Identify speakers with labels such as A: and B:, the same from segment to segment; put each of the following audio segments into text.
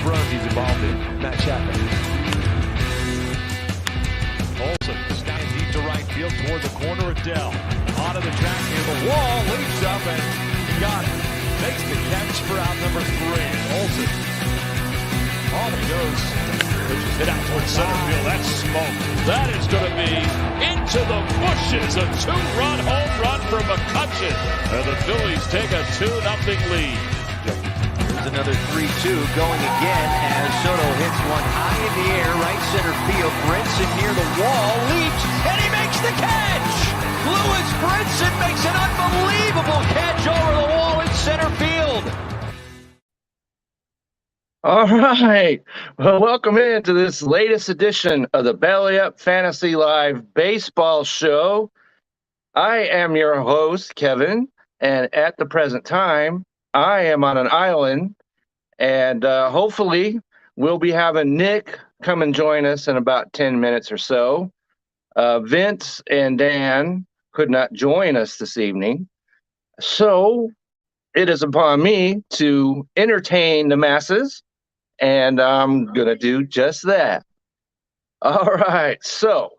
A: 5 runs he's involved in. Matt Chapman.
B: Olsen, got it deep to right field toward the corner of Dell. Onto the track near the wall, leaps up and got it. Makes the catch for out number 3. Olsen. On he goes. Which is hit out towards center field. That's smoke. That is going to be into the bushes. A 2-run home run for McCutchen. And the Phillies take a 2-0 lead.
C: Here's another 3-2 going again as Soto hits one high in the air, right center field. Brinson near the wall, leaps, and he makes the catch! Lewis Brinson makes an unbelievable catch over the wall in center field.
D: All right. Well, welcome into this latest edition of the Belly Up Fantasy Live Baseball Show. I am your host, Kevin, and at the present time, I am on an island, and hopefully we'll be having Nick come and join us in about 10 minutes or so. Vince and Dan could not join us this evening, so it is upon me to entertain the masses, and I'm going to do just that. All right, so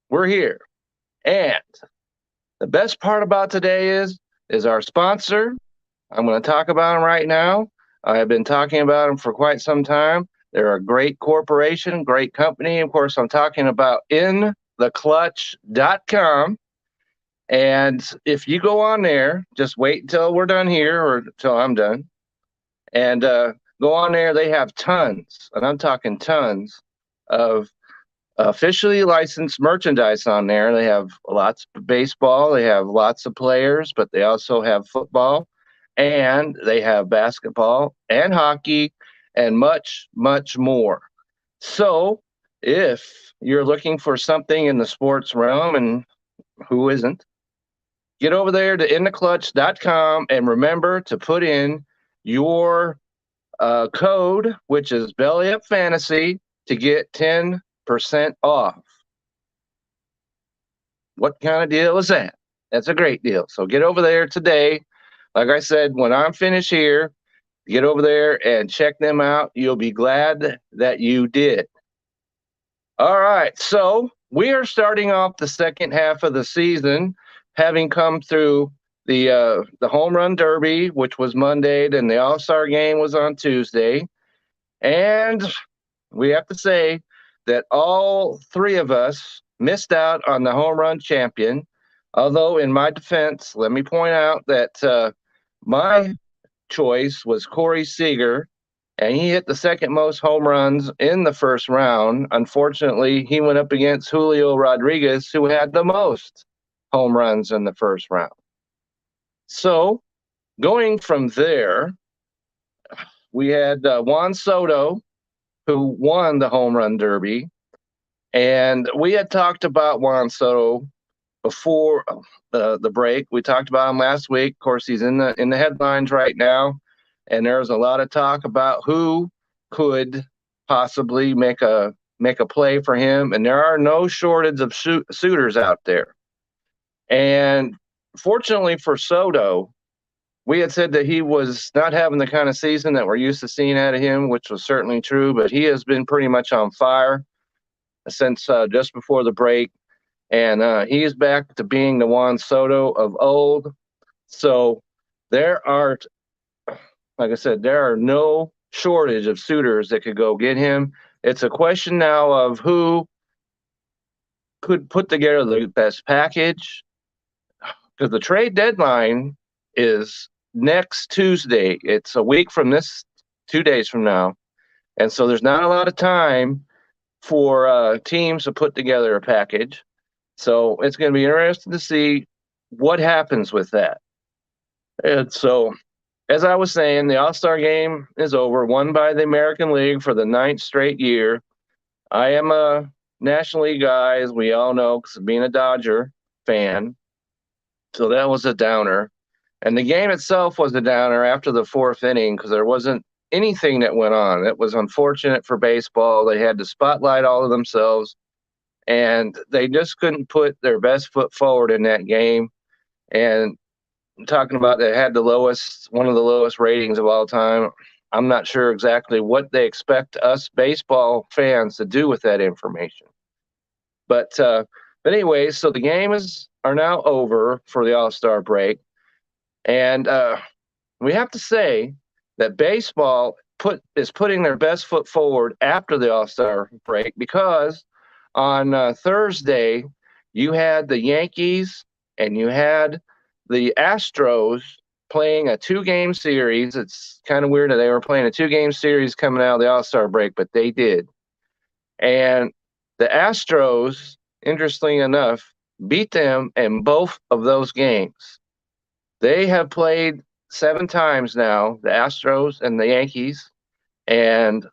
D: we're here, and the best part about today is our sponsor. I'm going to talk about them right now. I have been talking about them for quite some time. They're a great corporation, great company. Of course, I'm talking about InTheClutch.com. And if you go on there, just wait until we're done here or until I'm done. And go on there. They have tons, and I'm talking tons, of officially licensed merchandise on there. They have lots of baseball, they have lots of players, but they also have football, and they have basketball and hockey and much, much more. So if you're looking for something in the sports realm, and who isn't, get over there to InTheClutch.com and remember to put in your code, which is Belly Up Fantasy, to get 10% off. What kind of deal is that? That's a great deal. So get over there today. Like I said, when I'm finished here, get over there and check them out. You'll be glad that you did. All right. So we are starting off the second half of the season, having come through the Home Run Derby, which was Monday, and the All-Star Game was on Tuesday. And we have to say that all 3 of us missed out on the home run champion. Although, in my defense, let me point out that my choice was Corey Seager, and he hit the second most home runs in the first round. Unfortunately, he went up against Julio Rodriguez, who had the most home runs in the first round. So, going from there, we had Juan Soto, who won the Home Run Derby. And we had talked about Juan Soto before the break. We talked about him last week. Of course, he's in the headlines right now. And there's a lot of talk about who could possibly make a play for him. And there are no shortage of suitors out there. And fortunately for Soto, we had said that he was not having the kind of season that we're used to seeing out of him, which was certainly true, but he has been pretty much on fire since just before the break. And he is back to being the Juan Soto of old. So there are, like I said, there are no shortage of suitors that could go get him. It's a question now of who could put together the best package, because the trade deadline is next Tuesday. It's a week from this, 2 days from now. And so there's not a lot of time for teams to put together a package. So it's going to be interesting to see what happens with that. And so, as I was saying, the All-Star Game is over, won by the American League for the 9th straight year. I am a National League guy, as we all know, because of being a Dodger fan. So that was a downer. And the game itself was a downer after the 4th inning because there wasn't anything that went on. It was unfortunate for baseball. They had to spotlight all of themselves, and they just couldn't put their best foot forward in that game. And I'm talking about they had one of the lowest ratings of all time. I'm not sure exactly what they expect us baseball fans to do with that information. But anyway, so the games are now over for the All-Star break. And we have to say that baseball is putting their best foot forward after the All-Star break, because on Thursday you had the Yankees and you had the Astros playing a 2-game series. It's kind of weird that they were playing a 2-game series coming out of the All-Star break, but they did. And the Astros, interestingly enough, beat them in both of those games. They have played 7 times now, the Astros and the Yankees, and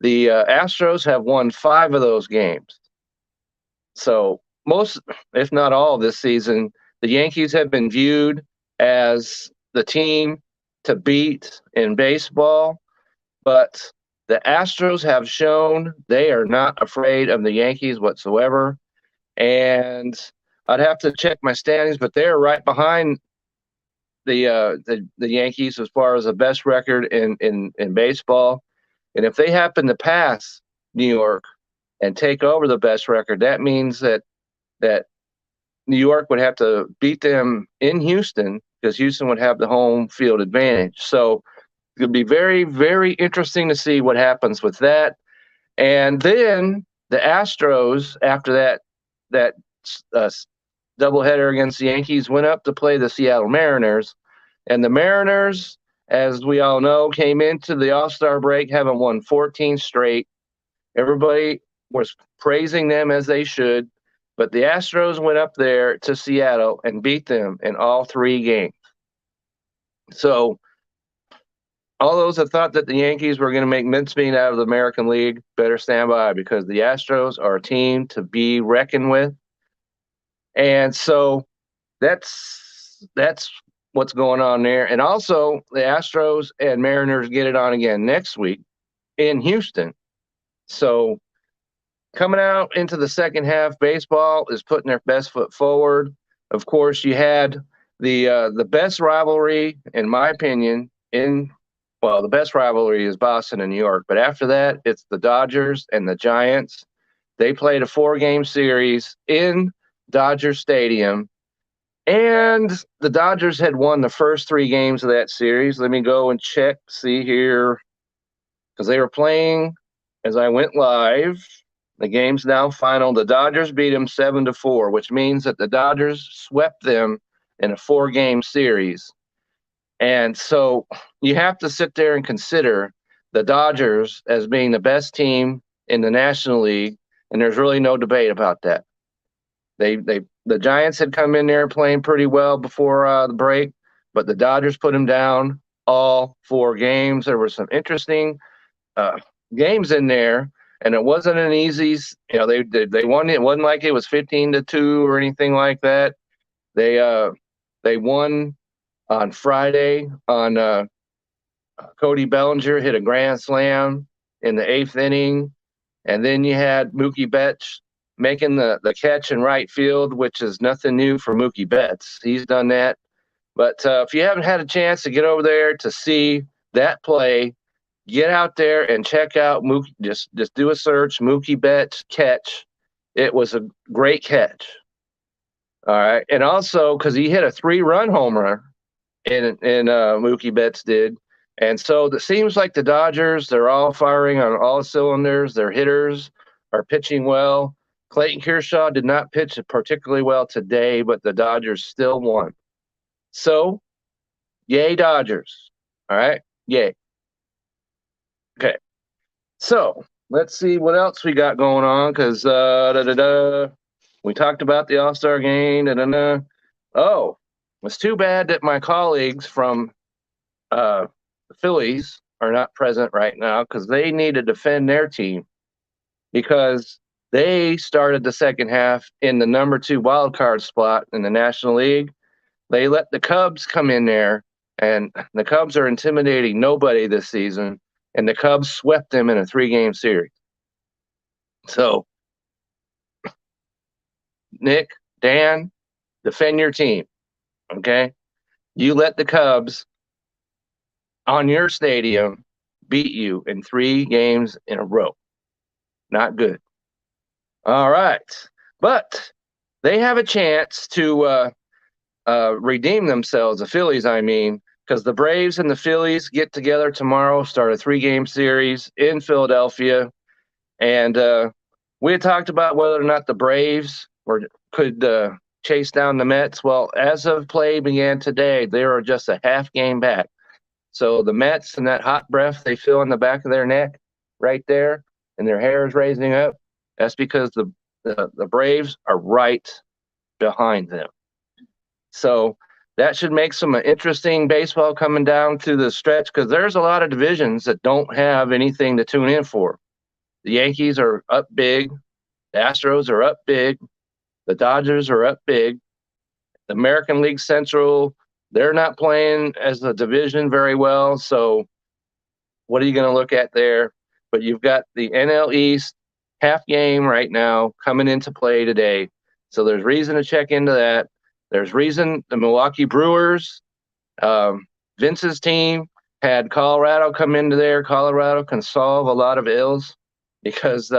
D: the Astros have won 5 of those games. So most, if not all, this season, the Yankees have been viewed as the team to beat in baseball, but the Astros have shown they are not afraid of the Yankees whatsoever. And I'd have to check my standings, but they're right behind the Yankees as far as the best record in baseball. And if they happen to pass New York and take over the best record, that means that New York would have to beat them in Houston, because Houston would have the home field advantage. So it would be very, very interesting to see what happens with that. And then the Astros, after that doubleheader against the Yankees, went up to play the Seattle Mariners. And the Mariners, as we all know, came into the All-Star break having won 14 straight. Everybody was praising them, as they should. But the Astros went up there to Seattle and beat them in all 3 games. So all those that thought that the Yankees were going to make mincemeat out of the American League better stand by, because the Astros are a team to be reckoned with. And so that's what's going on there. And also, the Astros and Mariners get it on again next week in Houston. So coming out into the second half, baseball is putting their best foot forward. Of course, you had the best rivalry, in my opinion, the best rivalry is Boston and New York. But after that, it's the Dodgers and the Giants. They played a 4-game series in Dodger Stadium, and the Dodgers had won the first 3 games of that series. Let me go and check, see here, because they were playing as I went live. The game's now final. The Dodgers beat them 7-4, which means that the Dodgers swept them in a 4-game series. And so you have to sit there and consider the Dodgers as being the best team in the National League, and there's really no debate about that. The Giants had come in there playing pretty well before the break, but the Dodgers put them down all 4 games. There were some interesting games in there, and it wasn't an easy. They won. It wasn't like it was 15-2 or anything like that. They won on Friday on Cody Bellinger hit a grand slam in the 8th inning, and then you had Mookie Betts making the catch in right field, which is nothing new for Mookie Betts. He's done that. But if you haven't had a chance to get over there to see that play, get out there and check out Mookie. Just do a search, Mookie Betts catch. It was a great catch. All right. And also, because he hit a 3-run homer, in Mookie Betts did. And so it seems like the Dodgers, they're all firing on all cylinders. Their hitters are pitching well. Clayton Kershaw did not pitch particularly well today, but the Dodgers still won. So, yay, Dodgers. All right? Yay. Okay. So, let's see what else we got going on, because we talked about the All-Star game. Oh, it's too bad that my colleagues from the Phillies are not present right now, because they need to defend their team, because they started the second half in the number 2 wild card spot in the National League. They let the Cubs come in there, and the Cubs are intimidating nobody this season, and the Cubs swept them in a 3-game series. So, Nick, Dan, defend your team, okay? You let the Cubs on your stadium beat you in 3 games in a row. Not good. All right. But they have a chance to redeem themselves, the Phillies, I mean, because the Braves and the Phillies get together tomorrow, start a 3-game series in Philadelphia. And we had talked about whether or not the Braves could chase down the Mets. Well, as of play began today, they are just a half game back. So the Mets and that hot breath they feel in the back of their neck right there, and their hair is raising up, that's because the Braves are right behind them. So that should make some interesting baseball coming down to the stretch, because there's a lot of divisions that don't have anything to tune in for. The Yankees are up big. The Astros are up big. The Dodgers are up big. The American League Central, they're not playing as a division very well. So what are you going to look at there? But you've got the NL East half game right now coming into play today. So there's reason to check into that. There's reason the Milwaukee Brewers, Vince's team, had Colorado come into there. Colorado can solve a lot of ills because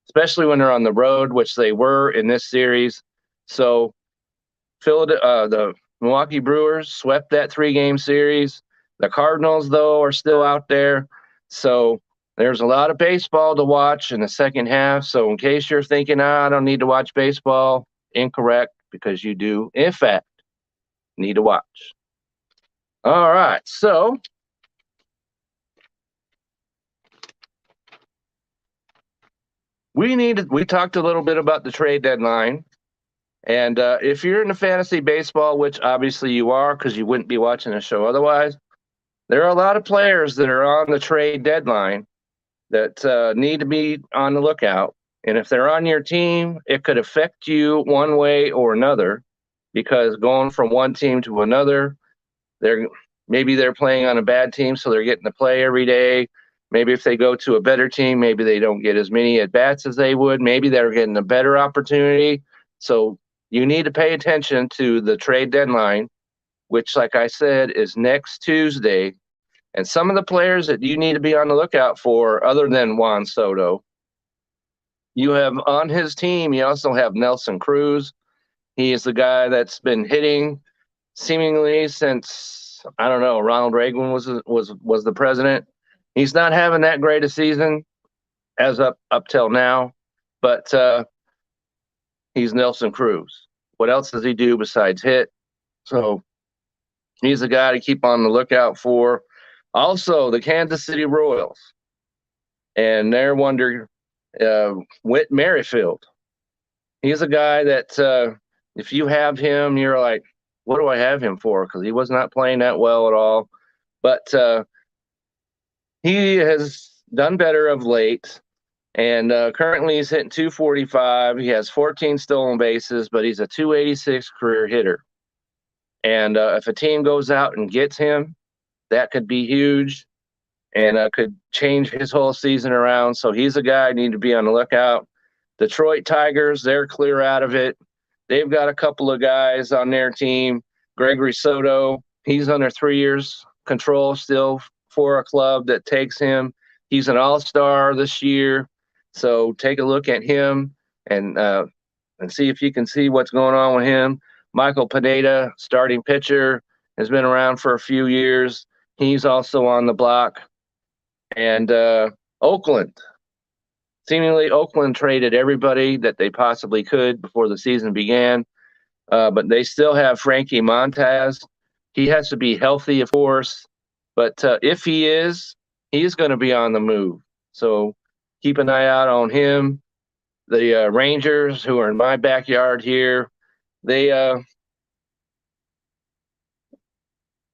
D: especially when they're on the road, which they were in this series. So the Milwaukee Brewers swept that 3-game series. The Cardinals, though, are still out there. So there's a lot of baseball to watch in the second half. So in case you're thinking, I don't need to watch baseball, incorrect, because you do, in fact, need to watch. All right, so we talked a little bit about the trade deadline. And if you're into fantasy baseball, which obviously you are because you wouldn't be watching the show otherwise, there are a lot of players that are on the trade deadline that need to be on the lookout. And if they're on your team, it could affect you one way or another, because going from one team to another, maybe they're playing on a bad team, so they're getting to play every day. Maybe if they go to a better team, maybe they don't get as many at-bats as they would. Maybe they're getting a better opportunity. So you need to pay attention to the trade deadline, which, like I said, is next Tuesday. And some of the players that you need to be on the lookout for, other than Juan Soto, you have on his team, you also have Nelson Cruz. He is the guy that's been hitting seemingly since, I don't know, Ronald Reagan was the president. He's not having that great a season as up till now, but he's Nelson Cruz. What else does he do besides hit? So he's a guy to keep on the lookout for. Also, the Kansas City Royals and their wonder, Whit Merrifield. He's a guy that if you have him, you're like, what do I have him for? Because he was not playing that well at all. But he has done better of late. And currently he's hitting 245. He has 14 stolen bases, but he's a 286 career hitter. And if a team goes out and gets him, that could be huge and could change his whole season around. So he's a guy I need to be on the lookout. Detroit Tigers, they're clear out of it. They've got a couple of guys on their team. Gregory Soto, he's under 3 years control still for a club that takes him. He's an all-star this year. So take a look at him and see if you can see what's going on with him. Michael Pineda, starting pitcher, has been around for a few years. He's also on the block. And Oakland. Seemingly, Oakland traded everybody that they possibly could before the season began. But they still have Frankie Montas. He has to be healthy, of course. But if he is, he's going to be on the move. So keep an eye out on him. The Rangers, who are in my backyard here, they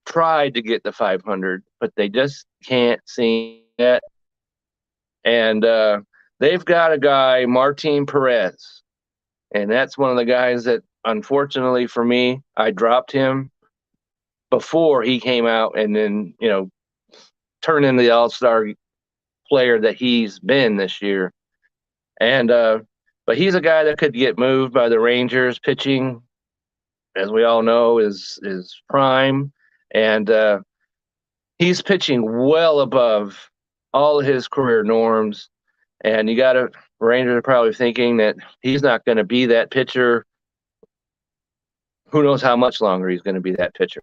D: tried to get the 500, but they just can't seem it. And they've got a guy, Martin Perez, and that's one of the guys that, unfortunately for me, I dropped him before he came out and then, turned into the all-star player that he's been this year. And but he's a guy that could get moved by the Rangers. Pitching, as we all know, is prime, and he's pitching well above all of his career norms. And you got to, Rangers are probably thinking that he's not going to be that pitcher. Who knows how much longer he's going to be that pitcher.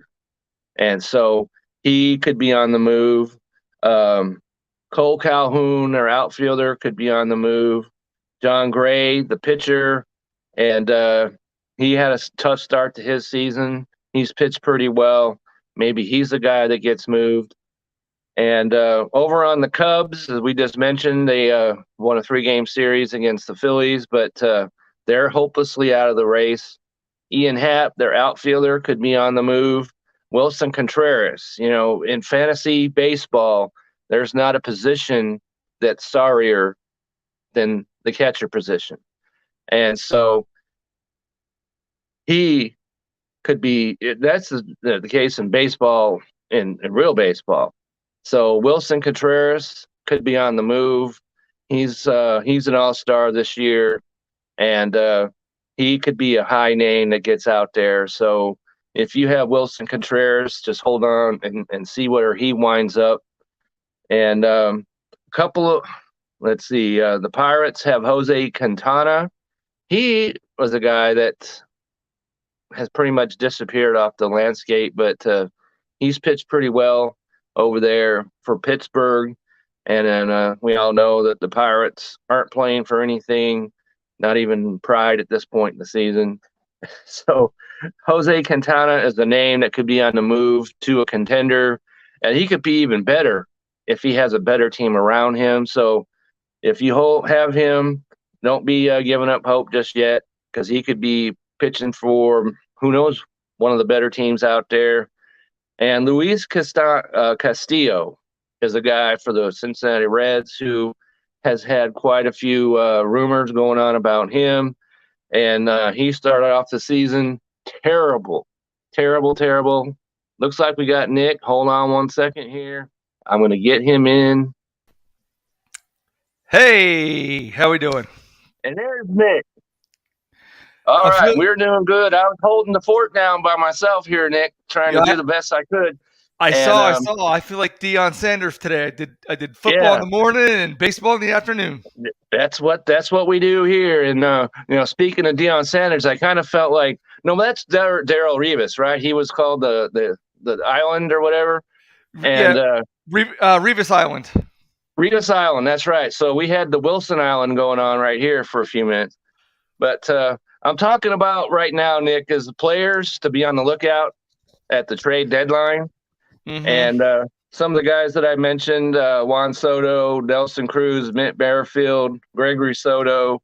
D: And so he could be on the move. Cole Calhoun, their outfielder, could be on the move. John Gray, the pitcher, and he had a tough start to his season. He's pitched pretty well. Maybe he's the guy that gets moved. And over on the Cubs, as we just mentioned, they won a 3-game series against the Phillies, but they're hopelessly out of the race. Ian Happ, their outfielder, could be on the move. Wilson Contreras, in fantasy baseball, there's not a position that's sorrier than the catcher position. And so he could be, that's the case in baseball, in real baseball. So Wilson Contreras could be on the move. He's an all-star this year, and he could be a high name that gets out there. So if you have Wilson Contreras, just hold on and see where he winds up. And the Pirates have Jose Cantana. He was a guy that has pretty much disappeared off the landscape, but he's pitched pretty well over there for Pittsburgh. And then we all know that the Pirates aren't playing for anything, not even pride at this point in the season. So Jose Cantana is the name that could be on the move to a contender, and he could be even better if he has a better team around him. So if you have him, don't be giving up hope just yet, because he could be pitching for, who knows, one of the better teams out there. And Luis Castillo is a guy for the Cincinnati Reds who has had quite a few rumors going on about him. And he started off the season terrible. Looks like we got Nick. Hold on one second here. I'm going to get him in.
E: Hey, how we doing?
D: And there's Nick. All right, we're doing good. I was holding the fort down by myself here, Nick, trying to do the best I could.
E: I saw. I feel like Deion Sanders today. I did football in the morning and baseball in the afternoon.
D: That's what we do here. And speaking of Deion Sanders, I kind of felt like, no, that's Darrell Rivas, right? He was called the Island or whatever. And
E: Rivas Island.
D: Rivas Island, that's right. So we had the Wilson Island going on right here for a few minutes. But I'm talking about right now, Nick, is the players to be on the lookout at the trade deadline. Mm-hmm. And some of the guys that I mentioned, Juan Soto, Nelson Cruz, Mint Barfield, Gregory Soto,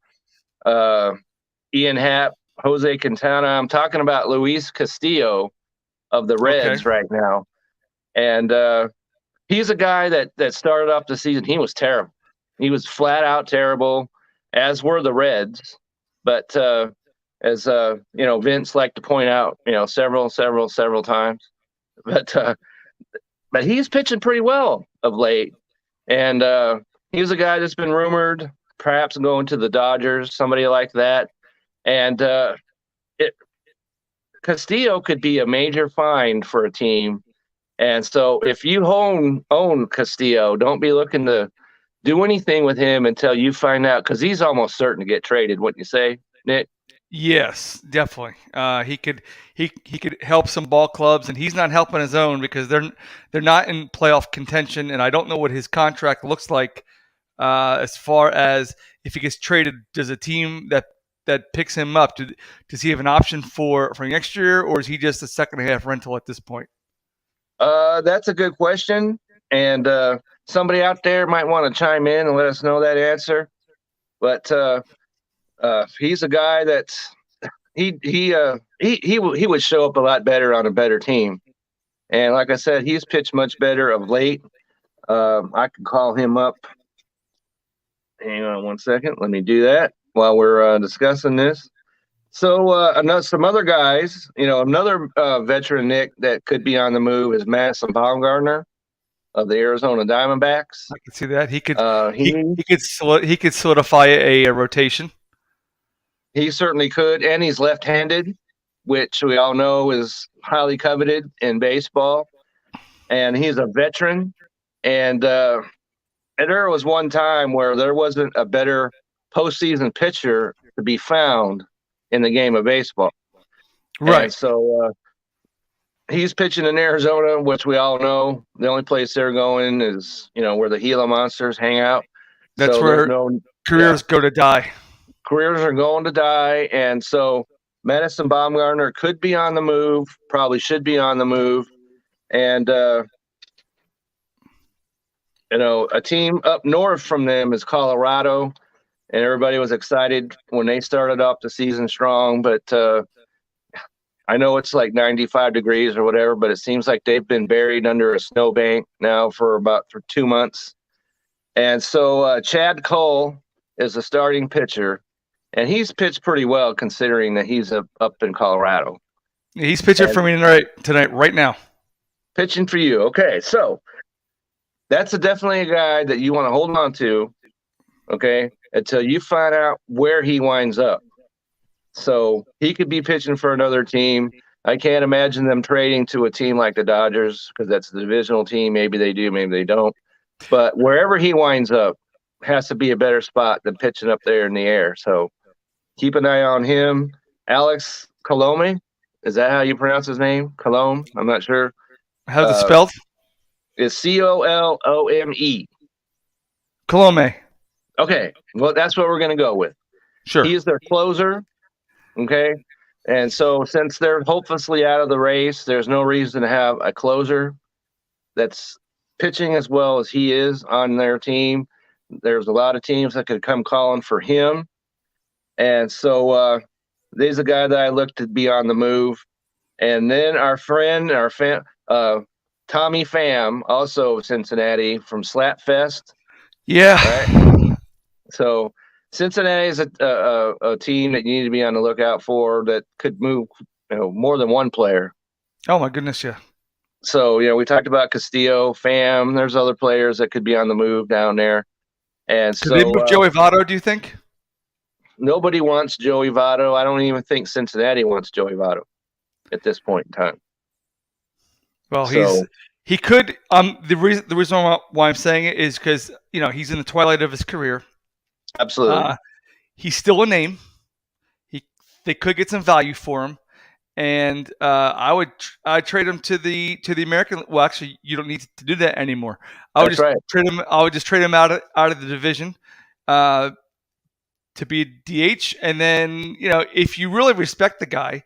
D: Ian Happ, Jose Cantana. I'm talking about Luis Castillo of the Reds right now. And he's a guy that started off the season. He was terrible. He was flat out terrible, as were the Reds. But as Vince liked to point out, several times. But he's pitching pretty well of late. And he's a guy that's been rumored perhaps going to the Dodgers, somebody like that. And Castillo could be a major find for a team. And so if you own Castillo, don't be looking to do anything with him until you find out, because he's almost certain to get traded, wouldn't you say, Nick?
E: Yes, definitely. He could help some ball clubs, and he's not helping his own because they're not in playoff contention, and I don't know what his contract looks like as far as if he gets traded. Does a team that picks him up, does he have an option for next year, or is he just a second half rental at this point?
D: That's a good question, and somebody out there might want to chime in and let us know that answer. But he's a guy that he would show up a lot better on a better team. And like I said, he's pitched much better of late. I could call him up. Hang on one second. Let me do that while we're discussing this. So some other guys, another veteran, Nick, that could be on the move is Madison Gardner of the Arizona Diamondbacks.
E: I can see that. He could solidify a rotation.
D: He certainly could, and he's left-handed, which we all know is highly coveted in baseball. And he's a veteran, and there was one time where there wasn't a better postseason pitcher to be found in the game of baseball.
E: Right.
D: And so he's pitching in Arizona, which we all know the only place they're going is, where the Gila Monsters hang out.
E: That's
D: so
E: where careers go to die.
D: Careers are going to die. And so Madison Bumgarner could be on the move, probably should be on the move. And, a team up north from them is Colorado. And everybody was excited when they started off the season strong. But I know it's like 95 degrees or whatever, but it seems like they've been buried under a snowbank now for 2 months. And so Chad Cole is the starting pitcher, and he's pitched pretty well considering that he's up in Colorado.
E: He's pitching for me tonight, right now.
D: Pitching for you. Okay, so that's definitely a guy that you want to hold on to, okay, until you find out where he winds up. So he could be pitching for another team. I can't imagine them trading to a team like the Dodgers because that's the divisional team. Maybe they do, maybe they don't. But wherever he winds up has to be a better spot than pitching up there in the air. So keep an eye on him. Alex Colome, is that how you pronounce his name? Colome? I'm not sure.
E: How's it spelled?
D: It's Colome.
E: Colome.
D: Okay, well, that's what we're going to go with.
E: Sure.
D: He is their closer, okay? And so since they're hopelessly out of the race, there's no reason to have a closer that's pitching as well as he is on their team. There's a lot of teams that could come calling for him. And so there's a guy that I look to be on the move. And then our friend, Tommy Pham, also of Cincinnati from Slapfest.
E: Yeah.
D: Right? So Cincinnati is a team that you need to be on the lookout for that could move more than one player.
E: Oh, my goodness, yeah.
D: So, we talked about Castillo, Pham. There's other players that could be on the move down there. And
E: Could they move Joey Votto, do you think?
D: Nobody wants Joey Votto. I don't even think Cincinnati wants Joey Votto at this point in time.
E: Well, he could. The reason why I'm saying it is because he's in the twilight of his career.
D: Absolutely.
E: He's still a name. They could get some value for him, and I'd trade him to the American. Well, actually, you don't need to do that anymore. I would trade him. I would just trade him out of the division to be a DH, and then if you really respect the guy,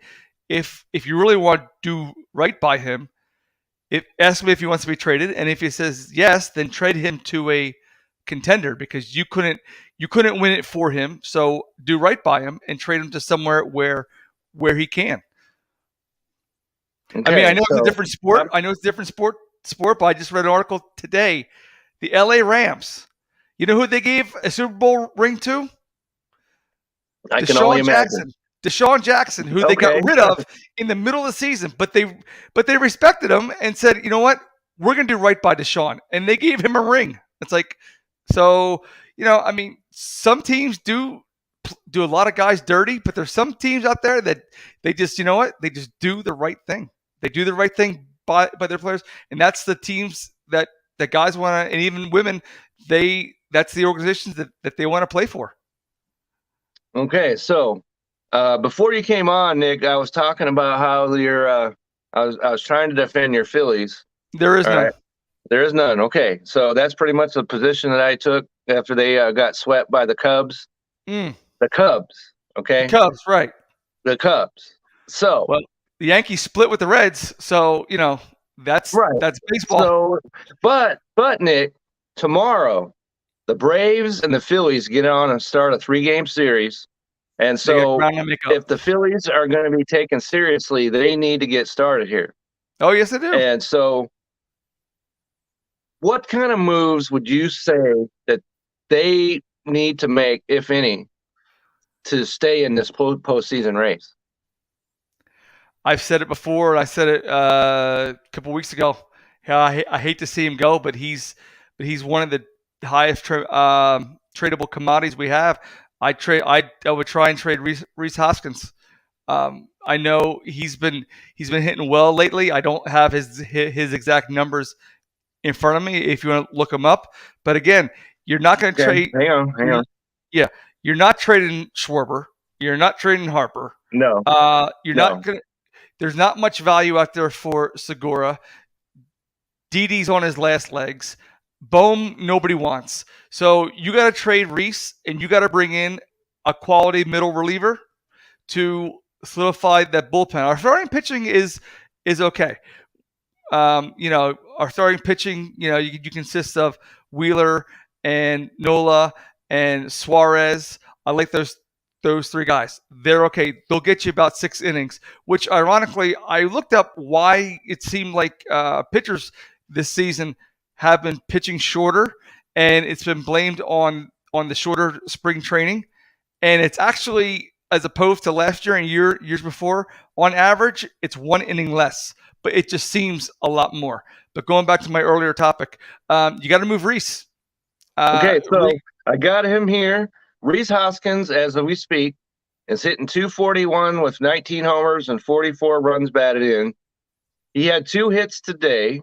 E: if you really want to do right by him, ask him if he wants to be traded, and if he says yes, then trade him to a contender because you couldn't win it for him. So do right by him and trade him to somewhere where he can. Okay, I mean, I know it's a different sport. I know it's a different sport, but I just read an article today. The LA Rams. You know who they gave a Super Bowl ring to?
D: I can only imagine.
E: Deshaun Jackson, who they got rid of in the middle of the season, but they respected him and said, you know what, we're going to do right by Deshaun, and they gave him a ring. It's like, so I mean, some teams do a lot of guys dirty, but there's some teams out there that they just, they just do the right thing. They do the right thing by their players, and that's the teams that guys want to, and even women, that's the organizations that they want to play for. Okay,
D: so before you came on, Nick, I was talking about how I was trying to defend your Phillies.
E: There is none. Right?
D: There is none. Okay, so that's pretty much the position that I took after they got swept by the Cubs. The Cubs, okay?
E: The Cubs, right.
D: The Cubs. So
E: the Yankees split with the Reds, so, that's right. That's baseball.
D: So, but Nick, tomorrow, the Braves and the Phillies get on and start a 3-game series. And so if the Phillies are going to be taken seriously, they need to get started here.
E: Oh, yes, they do.
D: And so what kind of moves would you say that they need to make, if any, to stay in this postseason race?
E: I've said it before, and I said it a couple weeks ago. I hate to see him go, but he's one of the highest tradable commodities we have. I would try and trade Reese Hoskins. I know he's been hitting well lately. I don't have his exact numbers in front of me if you want to look them up. But again, you're not going to trade.
D: Hang on.
E: Yeah, you're not trading Schwarber. You're not trading Harper.
D: No.
E: You're not going to. There's not much value out there for Segura. Didi's on his last legs. Bohm, nobody wants. So you got to trade Reese, and you got to bring in a quality middle reliever to solidify that bullpen. Our starting pitching is okay. Our starting pitching, you consist of Wheeler and Nola and Suarez. I like those three guys. They're okay. They'll get you about 6 innings, which ironically, I looked up why it seemed like pitchers this season have been pitching shorter, and it's been blamed on the shorter spring training. And it's actually, as opposed to last year and years before, on average, it's 1 inning less, but it just seems a lot more. But going back to my earlier topic, you got to move Reese.
D: Okay, so I got him here. Reese Hoskins, as we speak, is hitting .241 with 19 homers and 44 runs batted in. He had 2 hits today.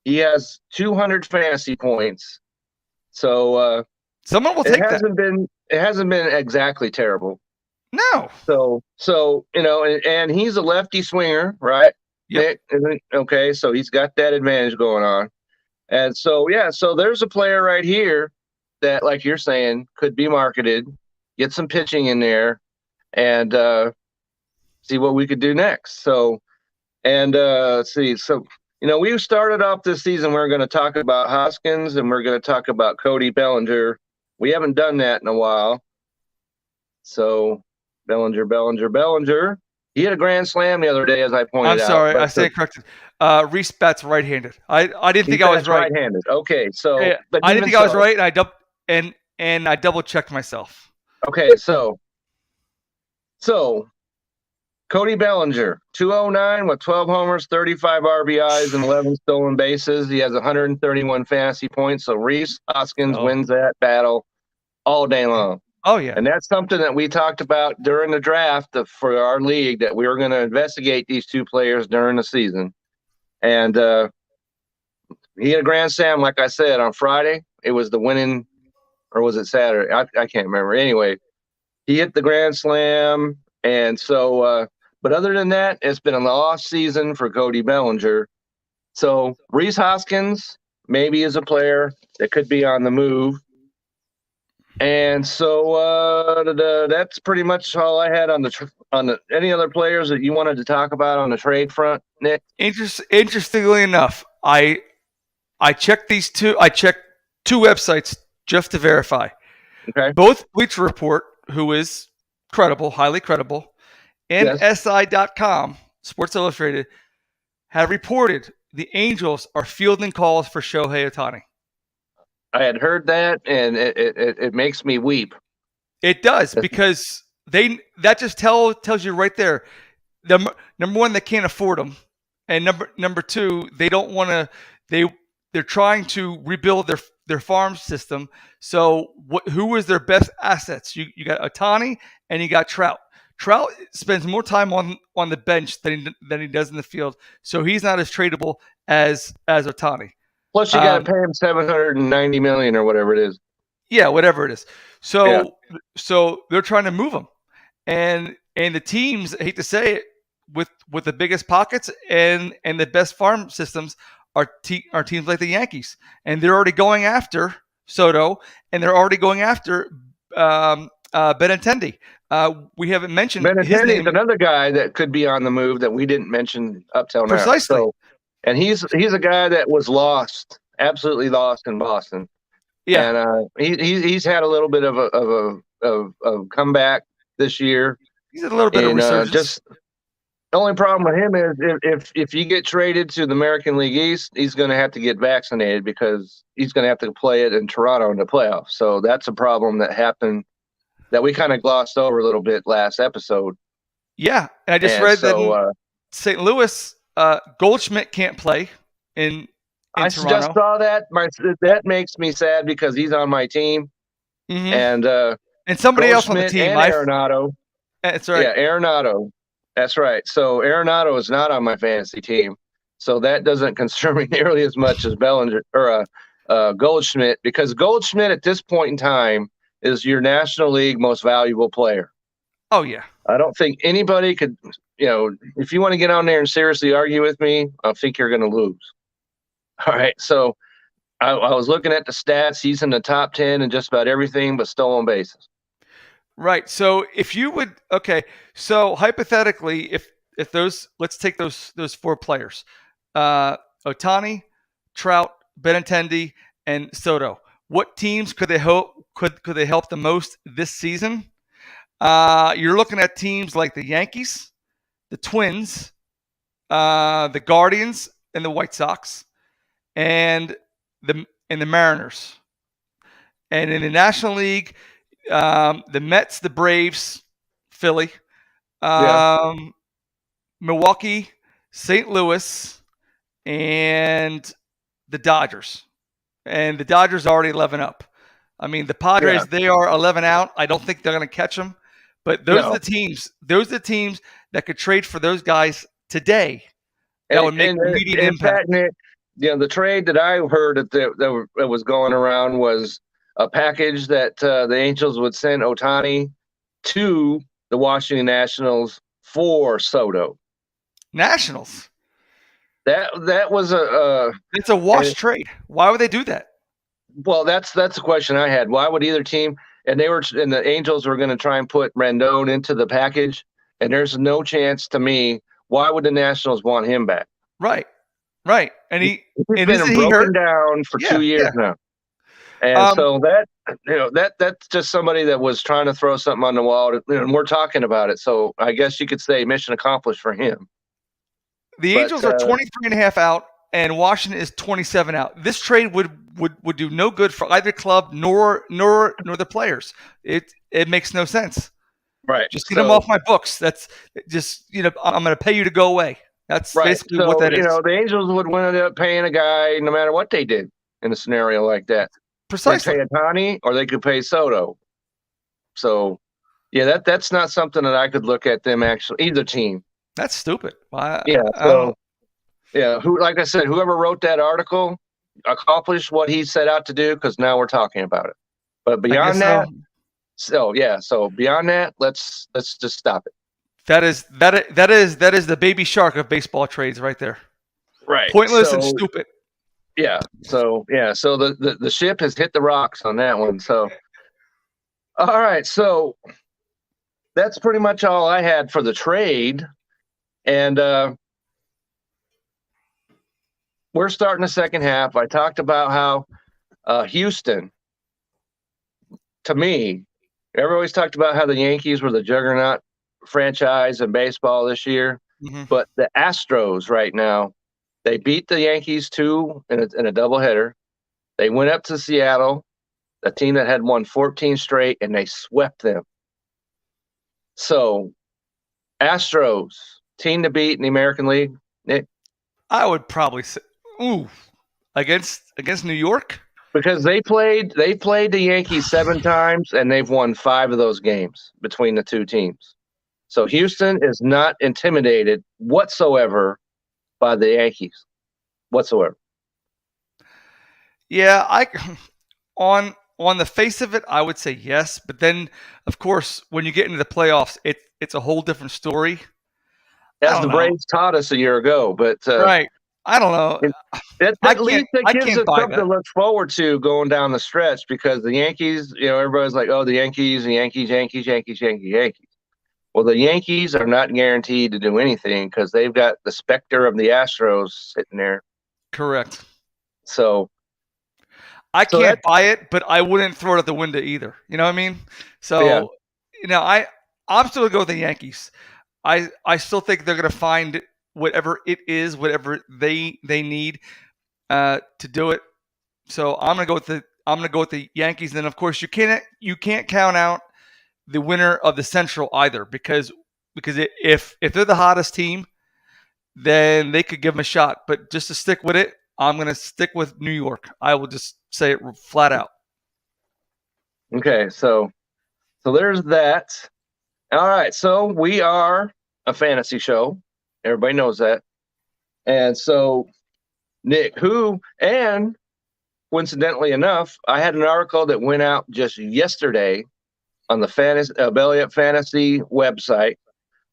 D: He has 200 fantasy points. So
E: someone will take that.
D: It hasn't been exactly terrible.
E: No.
D: So and he's a lefty swinger, right?
E: Yep.
D: Okay, so he's got that advantage going on. And so there's a player right here that, like you're saying, could be marketed, get some pitching in there, and see what we could do next. So, and see, so we started off this season. We're going to talk about Hoskins and we're going to talk about Cody Bellinger. We haven't done that in a while. So, Bellinger. He had a grand slam the other day, as I pointed out.
E: I'm sorry, I stand corrected. Reese bats right-handed. I didn't think I was right.
D: Right-handed. Okay, so
E: yeah, I didn't think I was right, and I double-checked myself.
D: Okay, so Cody Bellinger, 209 with 12 homers, 35 RBIs, and 11 stolen bases. He has 131 fantasy points. So Reese Hoskins wins that battle all day long.
E: Oh, yeah.
D: And that's something that we talked about during the draft for our league, that we were going to investigate these 2 players during the season. And he had a grand slam, like I said, on Friday. It was the winning, or was it Saturday? I can't remember. Anyway, he hit the grand slam. And so, but other than that, it's been an off season for Cody Bellinger. So Reese Hoskins maybe is a player that could be on the move. And so that's pretty much all I had on the any other players that you wanted to talk about on the trade front, Nick?
E: Interestingly enough, I checked these 2. I checked 2 websites just to verify.
D: Okay.
E: Both Bleacher Report, who is credible, highly credible, and SI.com, Sports Illustrated, have reported the Angels are fielding calls for Shohei Ohtani.
D: I had heard that, and it makes me weep.
E: It does, because that just tells you right there. Number one, they can't afford them, and number 2, they don't want to. They're trying to rebuild their farm system. So who is their best assets? You got Ohtani and you got Trout. Trout spends more time on the bench than he does in the field, so he's not as tradable as Ohtani.
D: Plus, you got to pay him $790 million or whatever it is.
E: Yeah, whatever it is. So they're trying to move him, and the teams, I hate to say it, with the biggest pockets and the best farm systems are teams like the Yankees, and they're already going after Soto, and they're already going after Benintendi. We haven't mentioned his name.
D: Is another guy that could be on the move that we didn't mention up till now.
E: Precisely.
D: So, and he's a guy that was lost, absolutely lost in Boston.
E: Yeah,
D: and he's had a little bit of a comeback this year.
E: He's had a little bit of resurgence.
D: The only problem with him is if you get traded to the American League East, he's going to have to get vaccinated because he's going to have to play it in Toronto in the playoffs. So that's a problem that happened that we kind of glossed over a little bit last episode.
E: Yeah, and I just read that St. Louis, Goldschmidt can't play in
D: I
E: Toronto.
D: Just saw that. That makes me sad because he's on my team,
E: and somebody else on the team,
D: Arenado.
E: That's right.
D: Yeah, Arenado. That's right. So Arenado is not on my fantasy team. So that doesn't concern me nearly as much as Bellinger or Goldschmidt, because Goldschmidt at this point in time is your National League most valuable player.
E: Oh, yeah.
D: I don't think anybody could, if you want to get on there and seriously argue with me, I think you're going to lose. All right. So I was looking at the stats. He's in the top 10 in just about everything but stolen bases.
E: Right. So if you would, okay. So hypothetically, if those, let's take those 4 players, Ohtani, Trout, Benintendi, and Soto. What teams could they help the most this season? You're looking at teams like the Yankees, the Twins, the Guardians, and the White Sox, and the Mariners. And in the National League, the Mets, the Braves, Philly, Milwaukee, St. Louis, and the Dodgers. And the Dodgers are already 11 up. I mean, the Padres, they are 11 out. I don't think they're going to catch them. But those are the teams. Those are the teams that could trade for those guys today. That would make immediate impact.
D: The trade that I heard that was going around was a package that the Angels would send Ohtani to the Washington Nationals for Soto.
E: Nationals?
D: That was
E: it's a wash trade. Why would they do that?
D: Well, that's the question I had. Why would either team? And the Angels were going to try and put Rendon into the package, and there's no chance to me. Why would the Nationals want him back?
E: Right. And he's
D: been broken down for 2 years now. And so that's just somebody that was trying to throw something on the wall, and we're talking about it. So I guess you could say mission accomplished for him.
E: The Angels are 23.5 out, and Washington is 27 out. This trade would do no good for either club nor the players. It makes no sense.
D: Right.
E: Just get them off my books. That's just I'm going to pay you to go away. That's basically what that is.
D: The Angels would wind up paying a guy no matter what they did in a scenario like that.
E: Precisely.
D: They pay Ohtani or they could pay Soto. So, that's not something that I could look at them actually, either team.
E: That's stupid.
D: Like I said, whoever wrote that article accomplished what he set out to do, because now we're talking about it. But beyond that, so beyond that, let's just stop it.
E: That is the baby shark of baseball trades right there.
D: Right.
E: Pointless and stupid.
D: Yeah. So the ship has hit the rocks on that one. So all right, so that's pretty much all I had for the trade. And we're starting the second half. I talked about how Houston, to me, everybody always talked about how the Yankees were the juggernaut franchise in baseball this year.
E: Mm-hmm.
D: But the Astros right now, they beat the Yankees 2 in a doubleheader. They went up to Seattle, a team that had won 14 straight, and they swept them. So, Astros, team to beat in the American League, Nick?
E: I would probably say, against New York?
D: Because they played the Yankees 7 times, and they've won 5 of those games between the two teams. So Houston is not intimidated whatsoever by the Yankees, whatsoever.
E: Yeah, on the face of it, I would say yes. But then, of course, when you get into the playoffs, it's a whole different story.
D: As the Braves taught us a year ago, but
E: right. I don't know.
D: At least it gives us something to look forward to going down the stretch, because the Yankees, everybody's like, oh, the Yankees. Well, the Yankees are not guaranteed to do anything because they've got the specter of the Astros sitting there.
E: Correct.
D: So
E: I can't buy it, but I wouldn't throw it out the window either. You know what I mean? So, I'm still going to go with the Yankees. I still think they're going to find whatever it is, whatever they need to do it. So I'm going to go with the Yankees. And then, of course, you can't count out the winner of the Central either, because if they're the hottest team, then they could give them a shot. But just to stick with it, I'm going to stick with New York. I will just say it flat out.
D: Okay, so there's that. All right, so we are a fantasy show. Everybody knows that. And so Nick, and coincidentally enough, I had an article that went out just yesterday on the Belly Up Fantasy website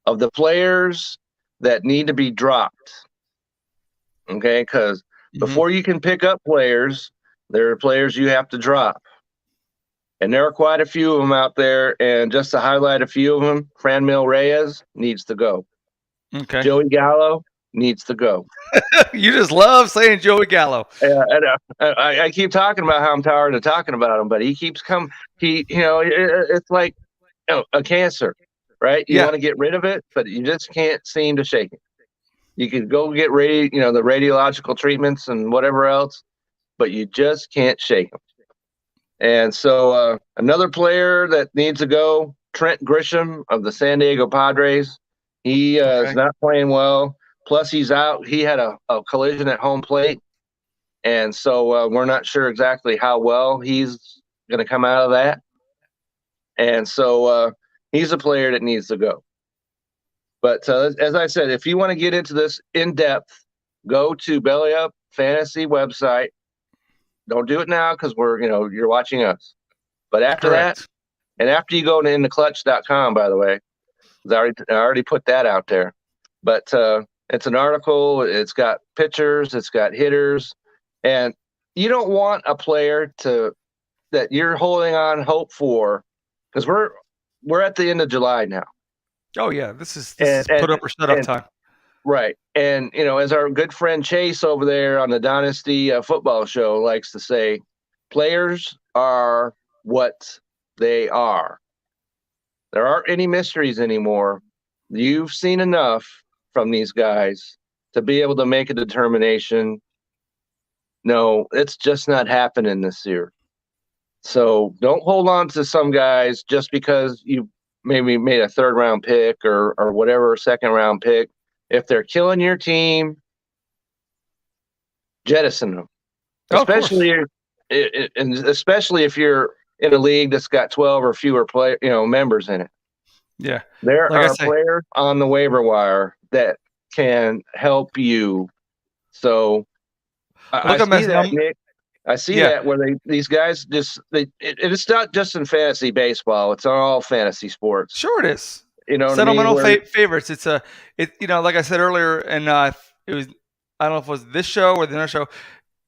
D: of the players that need to be dropped. Okay, because before you can pick up players, there are players you have to drop. And there are quite a few of them out there. And just to highlight a few of them, Franmil Reyes needs to go.
E: Okay.
D: Joey Gallo needs to go.
E: You just love saying Joey Gallo.
D: I keep talking about how I'm tired of talking about him, but he keeps coming. It's like a cancer, right? You want to get rid of it, but you just can't seem to shake it. You could go get the radiological treatments and whatever else, but you just can't shake them. And so another player that needs to go, Trent Grisham of the San Diego Padres. He is not playing well. Plus, he's out. He had a collision at home plate. And so we're not sure exactly how well he's going to come out of that. And so he's a player that needs to go. But as I said, if you want to get into this in depth, go to Belly Up Fantasy website. Don't do it now because you're watching us. But after that, and after you go to intheclutch.com, by the way, I already put that out there. But it's an article. It's got pitchers. It's got hitters. And you don't want a player that you're holding on hope for, because we're at the end of July now.
E: Oh yeah, this is put up or shut up time.
D: Right. And as our good friend Chase over there on the Dynasty Football Show likes to say, players are what they are. There aren't any mysteries anymore. You've seen enough from these guys to be able to make a determination. No, it's just not happening this year. So don't hold on to some guys just because you maybe made a third-round pick or whatever, second-round pick. If they're killing your team, jettison them. Especially if you're in a league that's got 12 or fewer members in it.
E: Yeah.
D: There are players on the waiver wire that can help you. So I see that, Nick. I see that where these guys it's not just in fantasy baseball. It's all fantasy sports.
E: Sure it is.
D: Sentimental
E: favorites. It's like I said earlier, and it was, I don't know if it was this show or the other show.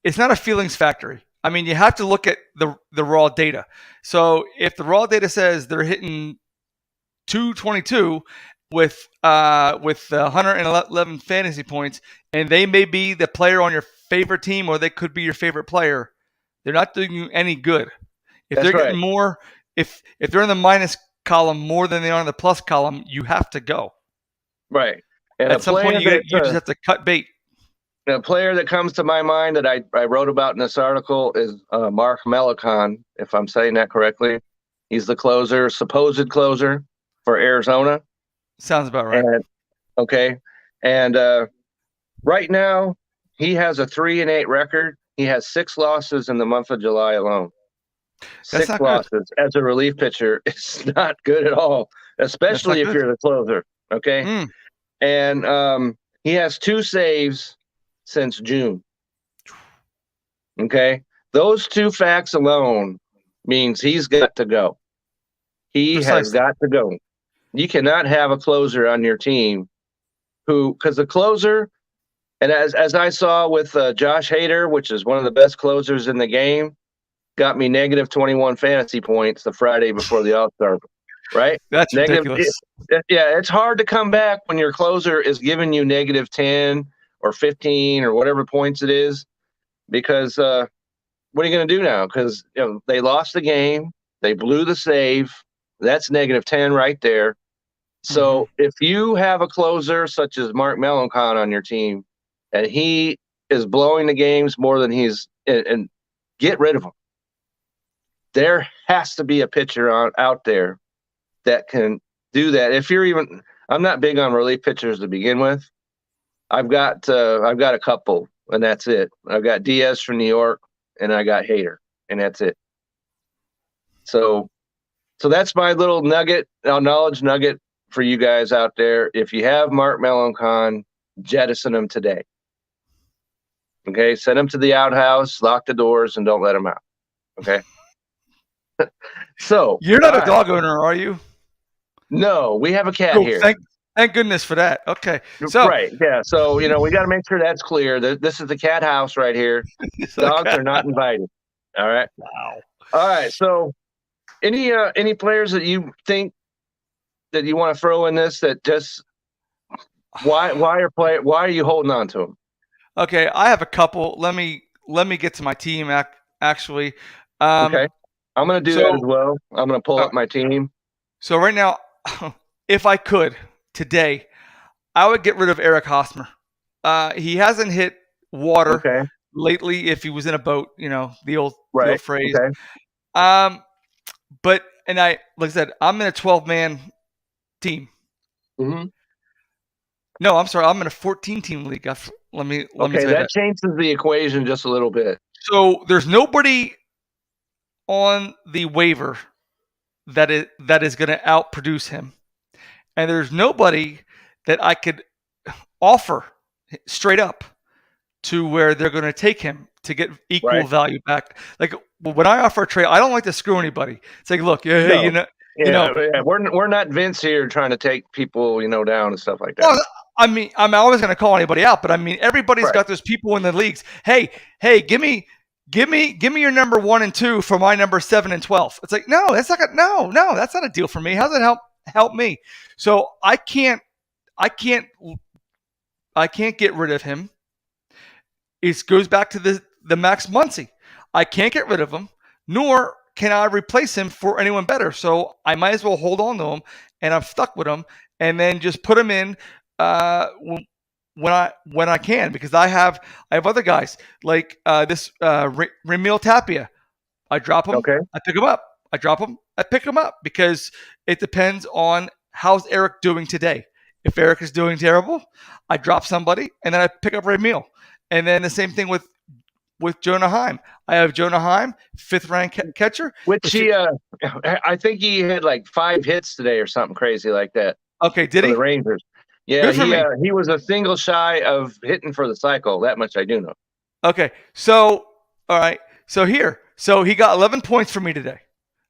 E: It's not a feelings factory. I mean, you have to look at the raw data. So if the raw data says they're hitting 222 with 111 fantasy points, and they may be the player on your favorite team, or they could be your favorite player, they're not doing you any good. If they're getting more, if they're in the minus column more than they are in the plus column, you have to go.
D: Right. And
E: at some point, you just have to cut bait.
D: A player that comes to my mind that I wrote about in this article is Mark Malecon, if I'm saying that correctly. He's the supposed closer for Arizona.
E: Sounds about right.
D: And right now, he has a 3-8 record. He has 6 losses in the month of July alone.
E: That's
D: 6 losses as a relief pitcher. It's not good at all, especially if you're the closer. Okay. And he has 2 saves since June. Okay. Those 2 facts alone means he's got to go. He has got to go. You cannot have a closer on your team because the closer, and as I saw with Josh Hader, which is one of the best closers in the game, got me negative 21 fantasy points the Friday before the All-Star, right?
E: That's ridiculous.
D: It's hard to come back when your closer is giving you negative 10 or 15 or whatever points it is, because what are you going to do now? Because they lost the game, they blew the save. That's negative 10 right there. So if you have a closer such as Mark Malecon on your team, and he is blowing the games more than and get rid of him. There has to be a pitcher out there that can do that. I'm not big on relief pitchers to begin with. I've got a couple, and that's it. I've got Diaz from New York, and I got Hader, and that's it. So that's my little knowledge nugget for you guys out there. If you have Mark Malecon, jettison him today. Okay, send him to the outhouse, lock the doors, and don't let him out. Okay. So
E: you're not a dog owner, are you?
D: No, we have a cat
E: Cool.
D: here.
E: Thank goodness for that. Okay. So
D: right, yeah. So we got to make sure that's clear. This is the cat house right here. Dogs are not invited. All right.
E: Wow.
D: All right. So, any players that you think that you want to throw in this that just why are you holding on to them?
E: Okay, I have a couple. Let me get to my team. Actually,
D: okay, I'm going to do that as well. I'm going to pull up my team.
E: So right now, if I could today, I would get rid of Eric Hosmer. He hasn't hit water lately. If he was in a boat, the old phrase.
D: Okay.
E: But like I said, I'm in a 12-man team.
D: Mm-hmm.
E: No, I'm sorry. I'm in a 14-team league. Let me say
D: that changes the equation just a little bit.
E: So there's nobody on the waiver that is going to outproduce him, and there's nobody that I could offer straight up to where they're going to take him to get equal value back. Like when I offer a trade, I don't like to screw anybody. It's like, look, we're
D: not Vince here trying to take people, down and stuff like that.
E: Well, I mean, I'm always going to call anybody out, but I mean, everybody's got those people in the leagues. Hey, give me your number 1 and 2 for my number 7 and 12. It's like, no, that's not that's not a deal for me. How does it help me? So I can't get rid of him. It goes back to the Max Muncy. I can't get rid of him, nor can I replace him for anyone better. So I might as well hold on to him, and I'm stuck with him, and then just put him in when I can, because I have other guys like this Ramil Tapia. I drop him, I pick him up. I drop him, I pick him up, because it depends on how's Eric doing today. If Eric is doing terrible, I drop somebody and then I pick up Ramil. And then the same thing with Jonah Heim. I have Jonah Heim, 5th rank catcher.
D: Which I think he had like 5 hits today or something crazy like that.
E: Okay, did he?
D: The Rangers. Yeah, he was a single shy of hitting for the cycle. That much I do know.
E: Okay, so all right, so he got 11 points for me today.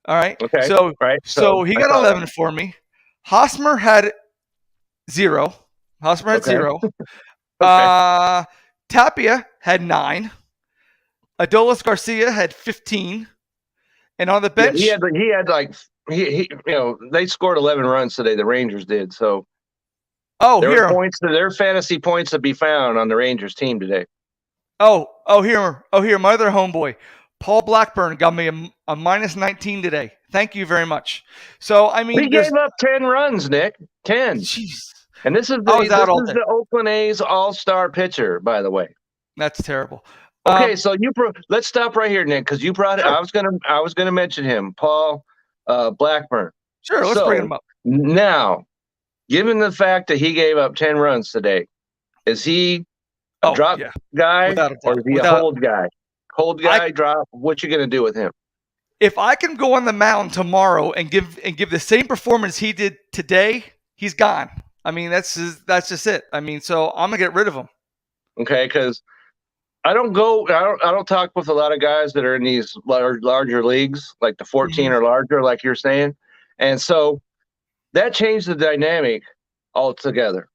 E: All right.
D: Okay.
E: So he got 11 for me. Hosmer had 0. Hosmer had 0. Tapia had 9. Adolis Garcia had 15. And on the bench,
D: he had like they scored 11 runs today. The Rangers did. So there are fantasy points to be found on the Rangers team today.
E: Here, my other homeboy, Paul Blackburn, got me a minus 19 today. Thank you very much. So I mean,
D: he gave up 10 runs, Nick. 10.
E: Jeez.
D: And this is the Oakland A's all-star pitcher, by the way.
E: That's terrible.
D: Okay, so let's stop right here, Nick, because you brought it. I was gonna mention him, Paul Blackburn.
E: Sure, let's bring him up.
D: Now, given the fact that he gave up 10 runs today, is he a drop guy or is he a hold guy? Hold guy, drop. What you gonna do with him?
E: If I can go on the mound tomorrow and give the same performance he did today, he's gone. I mean, that's just it. I mean, so I'm gonna get rid of him.
D: Okay, because I don't talk with a lot of guys that are in these larger leagues, like the 14 or larger, like you're saying, and so that changed the dynamic altogether,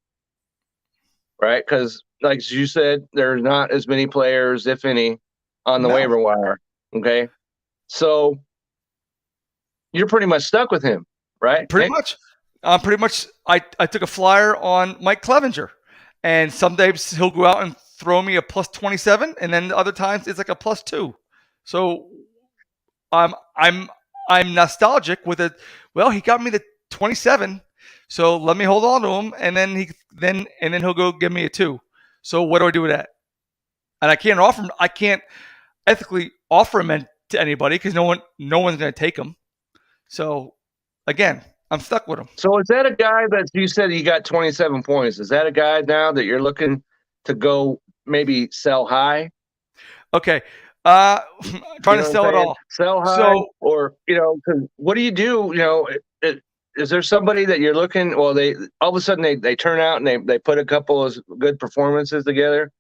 D: right? Because, like you said, there's not as many players, if any, on the waiver wire. Okay, so you're pretty much stuck with him, right?
E: Pretty much. I took a flyer on Mike Clevenger, and some days he'll go out and throw me a plus 27, and then other times it's like a plus 2. So I'm nostalgic with it. Well, he got me the 27, so let me hold on to him, and then he'll go give me a 2. So what do I do with that? And I can't ethically offer him to anybody because no one's going to take him. So again, I'm stuck with him.
D: So is that a guy that you said he got 27 points? Is that a guy now that you're looking to go maybe sell high?
E: Okay. Trying to sell it all.
D: Sell high, or, because what do you do? Is there somebody that you're looking? Well, they all of a sudden they turn out and they put a couple of good performances together.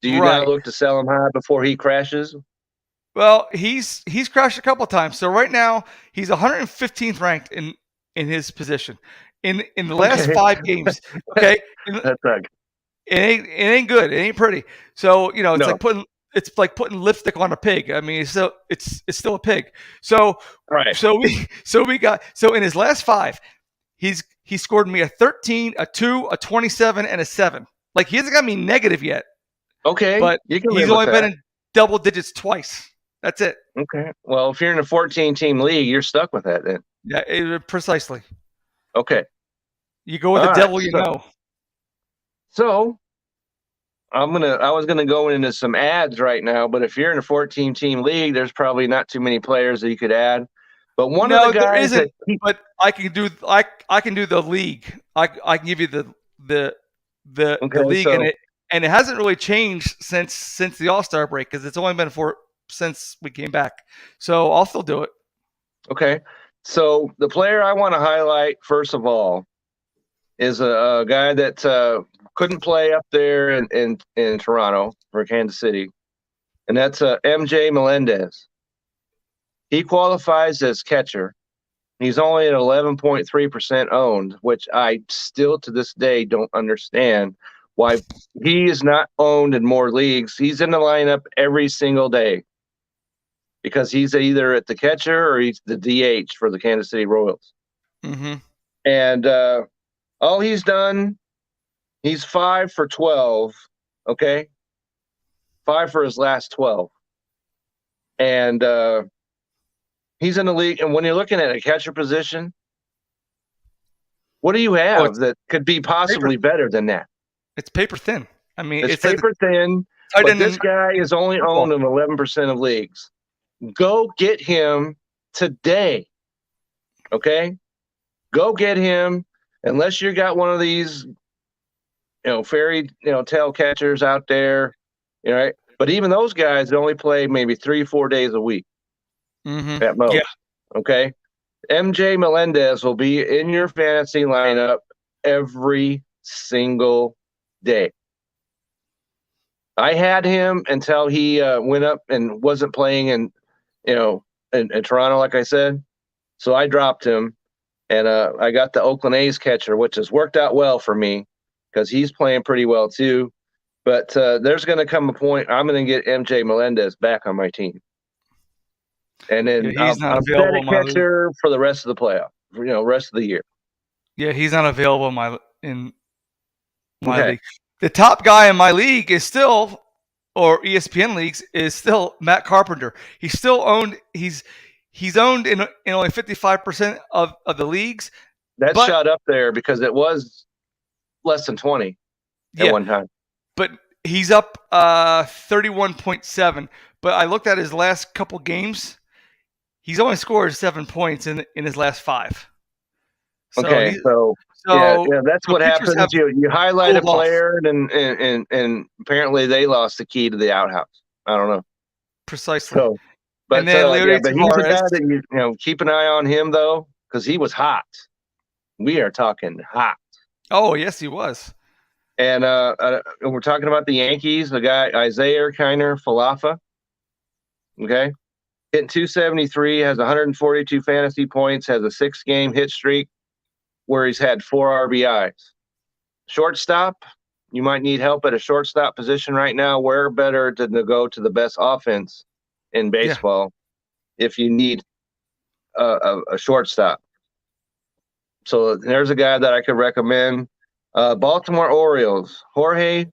D: Do you not look to sell him high before he crashes?
E: Well, he's crashed a couple of times. So right now he's 115th ranked in his position in the last 5 games. Okay,
D: That's not good.
E: It ain't good. It ain't pretty. So it's
D: No.
E: like putting lipstick on a pig. I mean, it's still a pig. So
D: Right.
E: So in his last 5, he scored me a 13, a 2, a 27, and a 7. Like, he hasn't got me negative yet.
D: Okay,
E: but
D: you can
E: he's
D: live
E: only
D: with
E: been
D: that.
E: in double digits twice. That's it.
D: Okay. Well, if you're in a 14-team league, you're stuck with that then.
E: Yeah, precisely.
D: Okay.
E: You go with the devil you know.
D: So I was gonna go into some ads right now, but if you're in a 14-team league, there's probably not too many players that you could add. But one of the guys
E: there isn't.
D: that
E: But I can do the league. I can give you the league,
D: so,
E: and it hasn't really changed since the All-Star break, because it's only been since we came back. So I'll still do it.
D: Okay. So the player I want to highlight first of all is a guy that couldn't play up there in Toronto for Kansas City, and that's MJ Melendez. He qualifies as catcher. He's only at 11.3% owned, which I still to this day don't understand why he is not owned in more leagues. He's in the lineup every single day because he's either at the catcher or he's the DH for the Kansas City Royals.
E: Mm-hmm.
D: And all he's done, he's 5 for 12, okay? 5 for his last 12. And he's in the league. And when you're looking at a catcher position, what do you have that could be possibly better than that?
E: It's paper thin. I mean,
D: it's paper thin, but this guy is only owned in 11% of leagues. Go get him today, okay? Go get him, unless you got one of these, fairy, tale catchers out there, right? But even those guys only play maybe 3-4 days a week at most. Yeah. Okay, MJ Melendez will be in your fantasy lineup every single day. I had him until he went up and wasn't playing in Toronto, like I said. So I dropped him, and I got the Oakland A's catcher, which has worked out well for me because he's playing pretty well too. But there's going to come a point I'm going to get MJ Melendez back on my team, and then
E: he's not
D: I'll
E: available
D: set a catcher for the rest of the playoff, rest of the year.
E: Yeah, he's not available in my league. The top guy in my league is still, or ESPN leagues, is still Matt Carpenter. He's still owned. He's owned in only 55% of the leagues.
D: That shot up there because it was less than 20 at one time.
E: But he's up 31.7. But I looked at his last couple games. He's only scored 7 points in his last 5.
D: So that's what happens. You highlight a player, and apparently they lost the key to the outhouse. I don't know.
E: Precisely.
D: So, but
E: and then
D: but he's a guy that you keep an eye on him though, because he was hot. We are talking hot.
E: Oh yes, he was.
D: And we're talking about the Yankees. The guy Isaiah Kiner Falefa. Okay, hitting 273, has 142 fantasy points, has a 6-game hit streak where he's had 4 RBIs. Shortstop, you might need help at a shortstop position right now. Where better to go to the best offense in baseball if you need a shortstop? So there's a guy that I could recommend. Baltimore Orioles, Jorge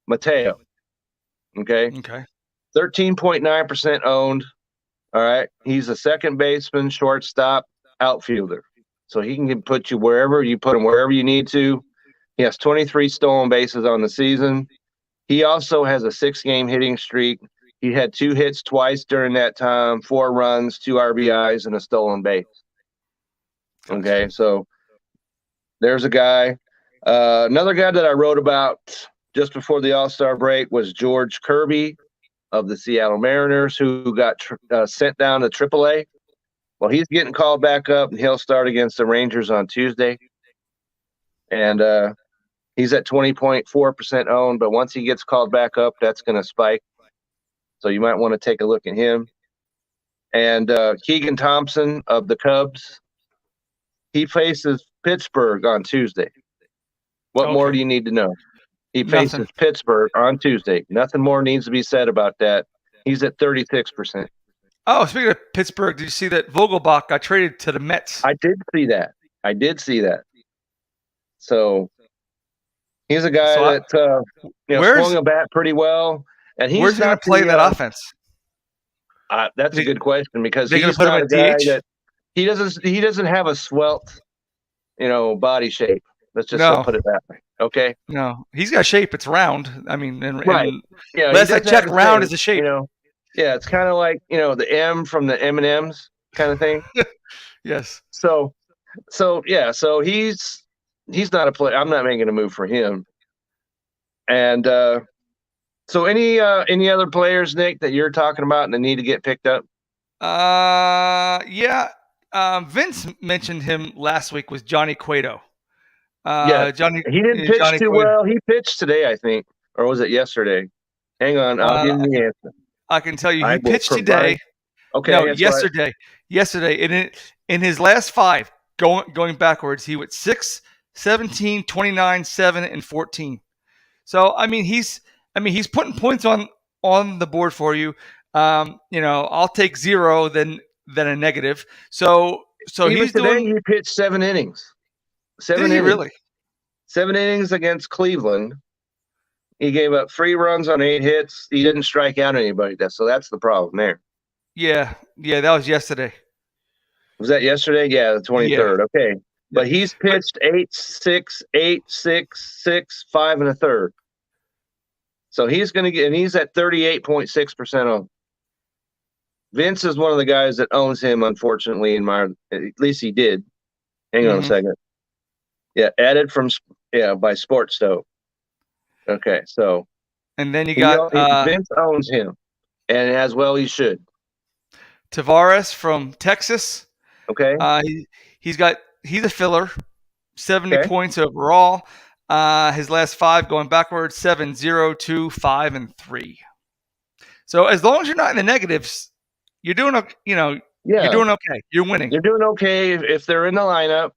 D: Mateo. Okay. 13.9% owned. All right. He's a second baseman, shortstop, outfielder. So he can put you wherever you put him, wherever you need to. He has 23 stolen bases on the season. He also has a 6-game hitting streak. He had 2 hits twice during that time, 4 runs, 2 RBIs, and a stolen base. Okay, so there's a guy. Another guy that I wrote about just before the All-Star break was George Kirby of the Seattle Mariners, who got sent down to AAA. Well, he's getting called back up, and he'll start against the Rangers on Tuesday. And He's at 20.4% owned, but once he gets called back up, that's going to spike. So you might want to take a look at him. And Keegan Thompson of the Cubs, he faces Pittsburgh on Tuesday. What more do you need to know? He faces Pittsburgh on Tuesday. Nothing more needs to be said about that. He's at 36%.
E: Oh, speaking of Pittsburgh, did you see that Vogelbach got traded to the Mets?
D: I did see that. So he's a guy that swung a bat pretty well. And
E: where's he going to play that offense?
D: That's a good question, because
E: he's not a guy that
D: he doesn't have a svelte, body shape. Let's just put it that way. Okay.
E: No, he's got shape. It's round. I mean,
D: right.
E: Last I checked, round is a shape.
D: Yeah, it's kind of like the M from the M&Ms kind of thing.
E: Yes.
D: So he's not a player. I'm not making a move for him. And so any other players, Nick, that you're talking about and that need to get picked up?
E: Yeah. Vince mentioned him last week, was Johnny Cueto.
D: Johnny. He didn't pitch too well. He pitched today, I think, or was it yesterday? Hang on, I'll give you the answer.
E: I can tell you, he pitched today.
D: Okay.
E: No, yesterday. Right. Yesterday, in his last 5, going backwards, he went 6, 17, 29, 7, and 14. So he's putting points on the board for you. I'll take 0 than a negative. So he's doing.
D: He pitched 7 innings. 7 innings.
E: Really?
D: 7 innings against Cleveland. He gave up 3 runs on 8 hits. He didn't strike out anybody. So that's the problem there.
E: Yeah, that was yesterday.
D: Was that yesterday? Yeah, the 23rd. Yeah. Okay. But he's pitched 8, 6, 8, 6, 6, 5 1/3. So he's going to get, and he's at 38.6% owned. Vince is one of the guys that owns him, unfortunately, at least he did. Hang on a second. Yeah, added by Sports Stove. Okay, so.
E: And then you got.
D: Vince owns him, and as well he should.
E: Tavares from Texas.
D: Okay.
E: He's a filler, 70 points overall. His last 5 going backwards, 7, 0, 2, 5, and 3. So as long as you're not in the negatives, you're doing you're doing okay. You're winning.
D: You're doing okay if they're in the lineup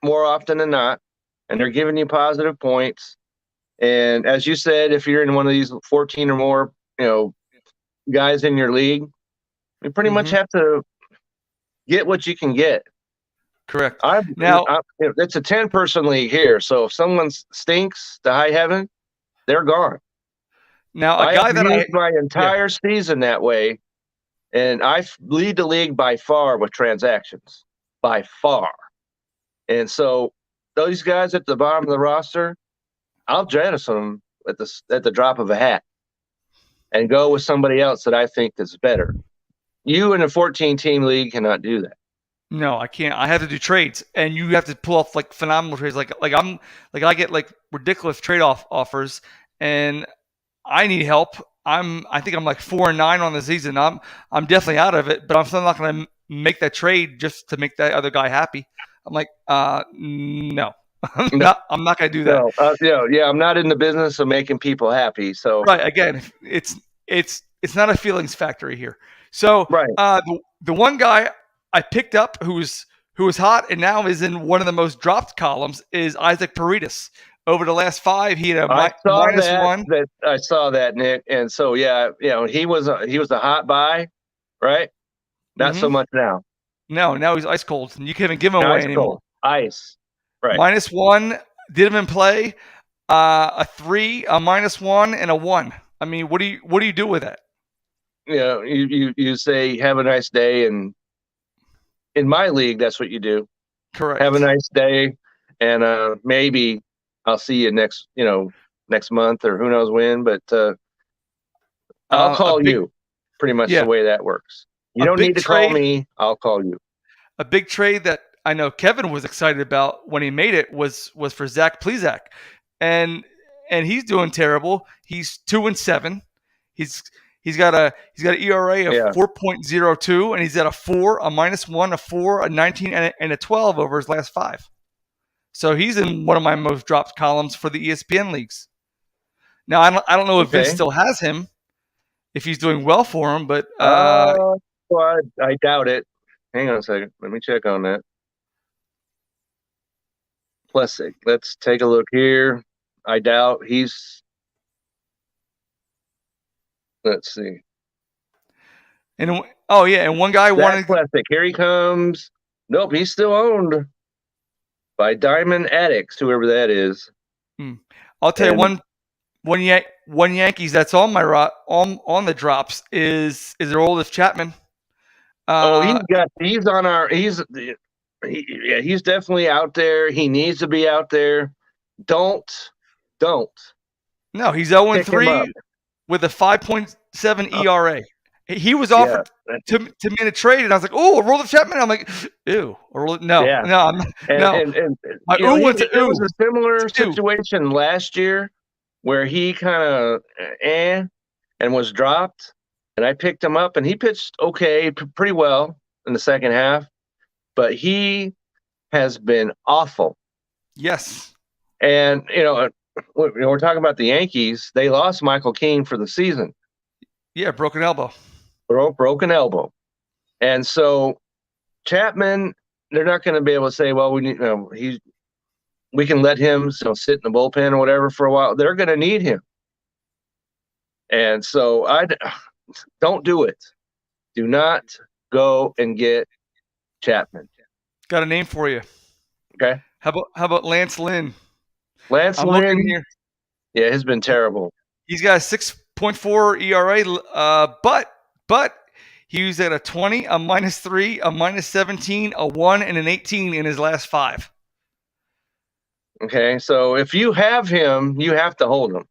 D: more often than not, and they're giving you positive points. And as you said, if you're in one of these 14 or more, guys in your league, you pretty much have to get what you can get.
E: Correct.
D: It's a 10-person league here, so if someone stinks to high heaven, they're gone.
E: Now,
D: my entire season that way, and I lead the league by far with transactions, by far. And so those guys at the bottom of the roster, I'll jettison them at the drop of a hat and go with somebody else that I think is better. You in a 14-team league cannot do that.
E: No, I can't. I have to do trades, and you have to pull off phenomenal trades. I get ridiculous trade offers, and I need help. I think I'm 4-9 on the season. I'm definitely out of it, but I'm still not going to make that trade just to make that other guy happy. I'm no. I'm not going to do that.
D: No, I'm not in the business of making people happy. So
E: right, again, it's not a feelings factory here. So
D: right.
E: The one guy I picked up who was hot and now is in one of the most dropped columns is Isaac Paredes. Over the last 5, he had a -1.
D: I saw that, Nick, and so he was a hot buy, right? Not so much now.
E: No, now he's ice cold, and you can't even give him away anymore.
D: Cold. Ice, right?
E: -1. Did him in play. A 3, a -1, and a 1. I mean, what do you do with that?
D: You say have a nice day, and in my league, that's what you do.
E: Correct.
D: Have a nice day, and maybe I'll see you next month or who knows when, but I'll call you. Pretty much the way that works. You don't need to call me. I'll call you.
E: A big trade that I know Kevin was excited about when he made it was for Zach Plezak, and he's doing terrible. He's 2-7. He's got an ERA of 4.02, and he's at a 4, a -1, a 4, a 19, and a 12 over his last 5. So he's in one of my most dropped columns for the ESPN leagues. Now I don't know if Vince still has him, if he's doing well for him, but
D: well, I doubt it. Hang on a second. Let me check on that. Plezak. Let's take a look here. I doubt he's. Let's see.
E: and one guy wanted
D: Plezak. Here he comes. Nope, he's still owned by Diamond Addicts, whoever that is.
E: I'll tell you one Yankees that's on my on the drops is their oldest Chapman.
D: He's definitely out there. He needs to be out there. Don't.
E: No, he's 0-3 with a 5.7 ERA. He was offered to me in a trade, and I was like, "Oh, a roll of Chapman." I'm like, "Ew, no."
D: It was a similar situation last year where he kind of and was dropped, and I picked him up, and he pitched pretty well in the second half, but he has been awful.
E: Yes,
D: and we're talking about the Yankees. They lost Michael Keane for the season.
E: Yeah, broken elbow.
D: Broken elbow. And so Chapman, they're not going to be able to say, well, we can let him sit in the bullpen or whatever for a while. They're going to need him. And so I don't do it. Do not go and get Chapman.
E: Got a name for you.
D: Okay.
E: How about Lynn? Lynn
D: here. Yeah, he's been terrible.
E: He's got a 6.4 ERA, but he was at a 20, a -3, a -17, a 1, and an 18 in his last 5.
D: Okay, so if you have him, you have to hold him.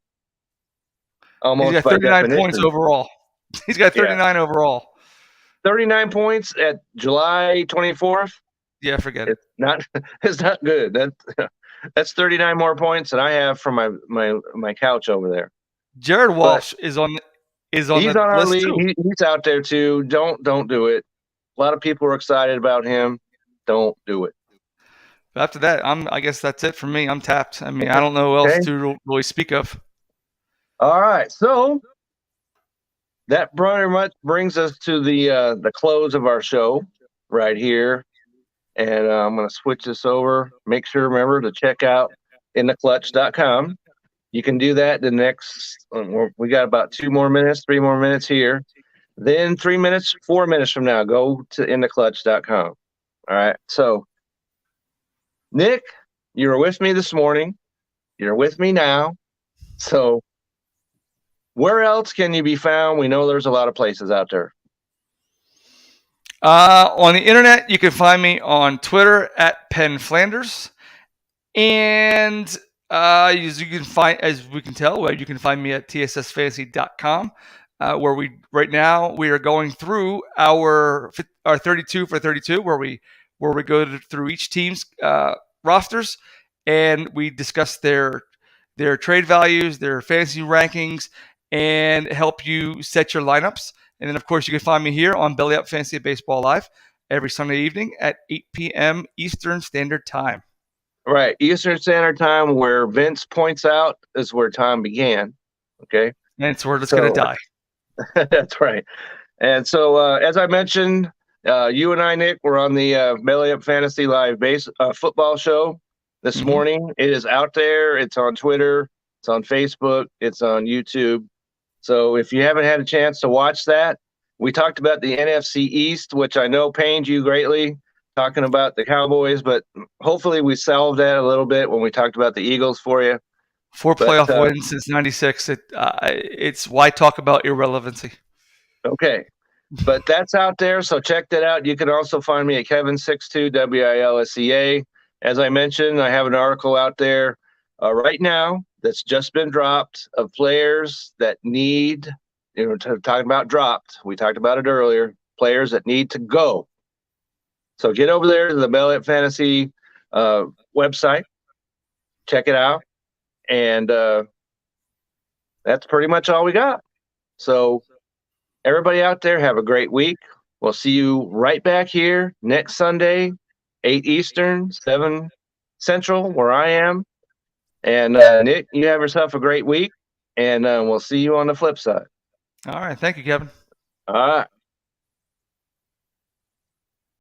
D: Almost
E: he's got 39 points overall. He's got 39 overall.
D: 39 points at July 24th.
E: Yeah, forget it.
D: It's not good. That's 39 more points than I have from my couch over there.
E: Jared Walsh is on the
D: our
E: list
D: league.
E: too.
D: He's out there too. Don't do it. A lot of people are excited about him. Don't do it.
E: After that, I guess that's it for me. I'm tapped. I mean, I don't know what else to really speak of.
D: All right, so that pretty much brings us to the close of our show right here, and I'm going to switch this over. Make sure, remember to check out intheclutch.com. You can do that the next. We got about 3 more minutes here. Then 4 minutes from now, go to intheclutch.com. All right. So, Nick, you were with me this morning. You're with me now. So, where else can you be found? We know there's a lot of places out there.
E: On the internet, you can find me on Twitter at Penn Flanders, and as we can tell, you can find me at tssfantasy.com, where we are going through our 32 for 32, where we go through each team's rosters, and we discuss their trade values, their fantasy rankings, and help you set your lineups. And then, of course, you can find me here on Belly Up Fantasy Baseball Live every Sunday evening at 8 p.m. Eastern Standard Time.
D: Right. Eastern Standard Time, where Vince points out, is where time began. Okay.
E: And it's where it's going to die.
D: That's right. And so, as I mentioned, you and I, Nick, were on the Belly Up Fantasy Live football show this morning. It is out there. It's on Twitter. It's on Facebook. It's on YouTube. So if you haven't had a chance to watch that, we talked about the NFC East, which I know pained you greatly, talking about the Cowboys, but hopefully we solved that a little bit when we talked about the Eagles for you.
E: 4 playoff wins since '96. It's why talk about irrelevancy.
D: Okay. But that's out there, so check that out. You can also find me at Kevin62 WILSEA. As I mentioned, I have an article out there right now that's just been dropped of players that need, talking about dropped. We talked about it earlier. Players that need to go. So get over there to the Belly Up Fantasy website. Check it out. And that's pretty much all we got. So everybody out there, have a great week. We'll see you right back here next Sunday, 8 Eastern, 7 Central, where I am. And Nick, you have yourself a great week, and we'll see you on the flip side.
E: All right. Thank you, Kevin.
D: All right.